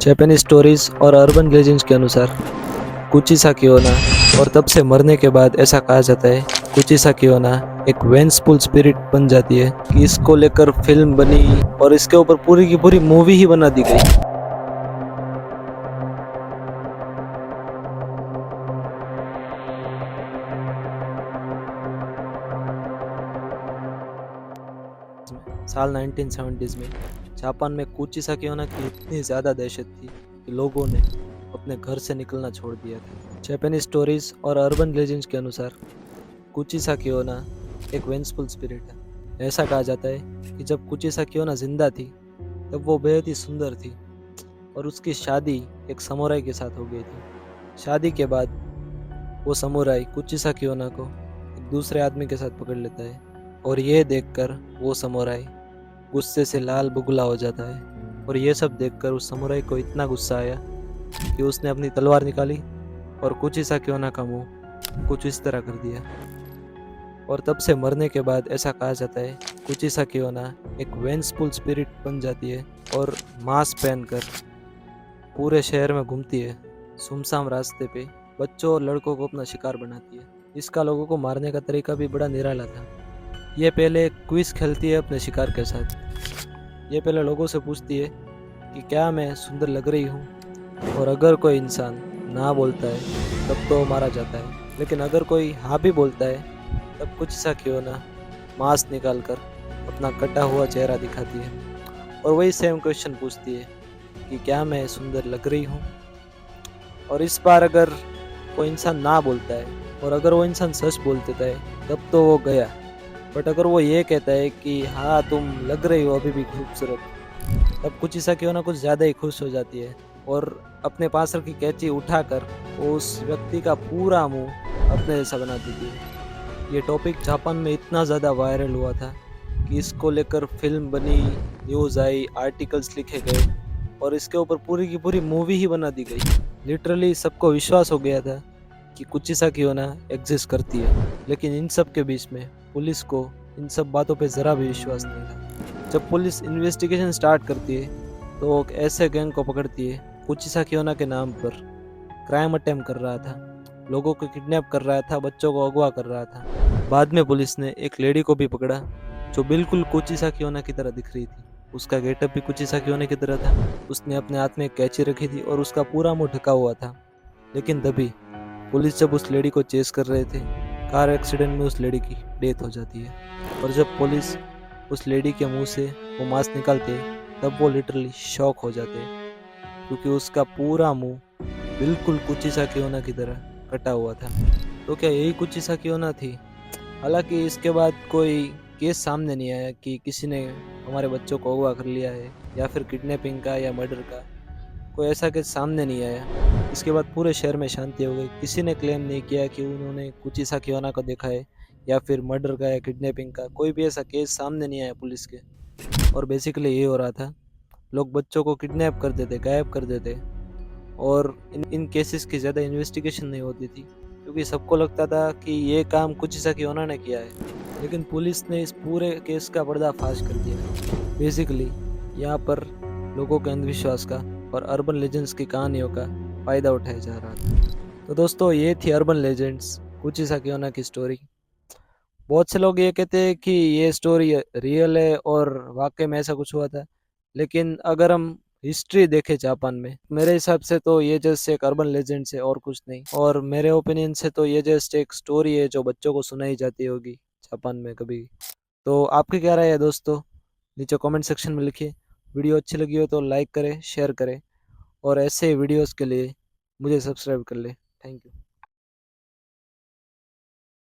जापानी स्टोरीज और urban legends के अनुसार कुचिसा कियोना और तब से मरने के बाद ऐसा कहा जाता है कुचिसा कियोना एक वेंसफुल स्पिरिट बन जाती है कि इसको लेकर फिल्म बनी और इसके ऊपर पूरी की पूरी मूवी ही बना दी गई। साल 1970s में जापान में कुचिसा कियोना की इतनी ज़्यादा दहशत थी कि लोगों ने अपने घर से निकलना छोड़ दिया था। जापानी स्टोरीज और अर्बन लेजेंड्स के अनुसार कुचिसा कियोना एक वेंसफुल स्पिरिट है। ऐसा कहा जाता है कि जब कुचिसा कियोना जिंदा थी तब वो बेहद ही सुंदर थी और उसकी शादी एक समुराई के साथ हो गई थी। शादी के बाद वो समुराई कुचिसा कियोना को एक दूसरे आदमी के साथ पकड़ लेता है और ये देखकर वो समुराई गुस्से से लाल बुगला हो जाता है और ये सब देखकर उस समुराई को इतना गुस्सा आया कि उसने अपनी तलवार निकाली और कुचिसा कियोना का मुंह कुछ इस तरह कर दिया। और तब से मरने के बाद ऐसा कहा जाता है कुचिसा कियोना एक वेंसफुल स्पिरिट बन जाती है और मास्क पहनकर पूरे शहर में घूमती है। सुमसाम रास्ते पे बच्चों और लड़कों को अपना शिकार बनाती है। इसका लोगों को मारने का तरीका भी बड़ा निराला था। ये पहले क्विज खेलती है अपने शिकार के साथ। ये पहले लोगों से पूछती है कि क्या मैं सुंदर लग रही हूँ, और अगर कोई इंसान ना बोलता है तब तो मारा जाता है, लेकिन अगर कोई हाँ भी बोलता है तब कुचिसा कियोना मास्क निकाल कर अपना कटा हुआ चेहरा दिखाती है और वही सेम क्वेश्चन पूछती है कि क्या मैं सुंदर लग रही हूँ। और इस बार अगर कोई इंसान ना बोलता है और अगर वो इंसान सच बोल देता है तब तो वो गया, बट अगर वो ये कहता है कि हाँ तुम लग रही हो अभी भी खूबसूरत, तब कुचिसा कियोना कुछ ज़्यादा ही खुश हो जाती है और अपने पास रखी कैंची उठाकर वो उस व्यक्ति का पूरा मुंह अपने जैसा बना देती है। ये टॉपिक जापान में इतना ज़्यादा वायरल हुआ था कि इसको लेकर फिल्म बनी, न्यूज़ आई, आर्टिकल्स लिखे गए और इसके ऊपर पूरी की पूरी मूवी ही बना दी गई। लिटरली सबको विश्वास हो गया था कि कुचिसा कियोना एग्जिस्ट करती है, लेकिन इन सब के बीच में पुलिस को इन सब बातों पे ज़रा भी विश्वास नहीं था। जब पुलिस इन्वेस्टिगेशन स्टार्ट करती है तो वो एक ऐसे गैंग को पकड़ती है कुचिसा कियोना के नाम पर क्राइम अटेम्प्ट कर रहा था, लोगों को किडनैप कर रहा था, बच्चों को अगवा कर रहा था। बाद में पुलिस ने एक लेडी को भी पकड़ा जो बिल्कुल कुचिसा कियोना की तरह दिख रही थी। उसका गेटअप भी कुचिसा कियोना की तरह था। उसने अपने हाथ में एक कैंची रखी थी और उसका पूरा मुंह ढका हुआ था। लेकिन तभी पुलिस जब उस लेडी को चेस कर रहे थे, कार एक्सीडेंट में उस लेडी की डेथ हो जाती है। और जब पुलिस उस लेडी के मुंह से वो मास्क निकालते तब वो लिटरली शॉक हो जाते हैं, क्योंकि उसका पूरा मुंह बिल्कुल कुचिसा कियोना की तरह कटा हुआ था। तो क्या यही कुचिसा कियोना थी? हालांकि इसके बाद कोई केस सामने नहीं आया कि किसी ने हमारे बच्चों को अगवा कर लिया है या फिर किडनैपिंग का या मर्डर का, कोई ऐसा केस सामने नहीं आया। इसके बाद पूरे शहर में शांति हो गई। किसी ने क्लेम नहीं किया कि उन्होंने कुचिसा कियोना को देखा है या फिर मर्डर का या किडनैपिंग का। कोई भी ऐसा केस सामने नहीं आया पुलिस के। और बेसिकली ये हो रहा था, लोग बच्चों को किडनैप कर देते, गायब कर देते और इन केसेस की ज़्यादा इन्वेस्टिगेशन नहीं होती थी, क्योंकि सबको लगता था कि ये काम कुचिसा कियोना ने किया है। लेकिन पुलिस ने इस पूरे केस का पर्दाफाश कर दिया। बेसिकली यहाँ पर लोगों के अंधविश्वास का और अर्बन लेजेंड्स की कहानियों का फ़ायदा उठाया जा रहा था। तो दोस्तों, ये थी अर्बन लेजेंड्स कुचिसा कियोना की स्टोरी। बहुत से लोग ये कहते हैं कि ये स्टोरी रियल है और वाकई में ऐसा कुछ हुआ था, लेकिन अगर हम हिस्ट्री देखें जापान में, मेरे हिसाब से तो ये जस्ट एक अर्बन लेजेंड है और कुछ नहीं। और मेरे ओपिनियन से तो ये जस्ट एक स्टोरी है जो बच्चों को सुनाई जाती होगी जापान में कभी। तो आपकी क्या राय है दोस्तों? नीचे कमेंट सेक्शन में लिखिए। वीडियो अच्छी लगी हो तो लाइक करें, शेयर करें और ऐसे वीडियोस के लिए मुझे सब्सक्राइब कर ले। Thank you.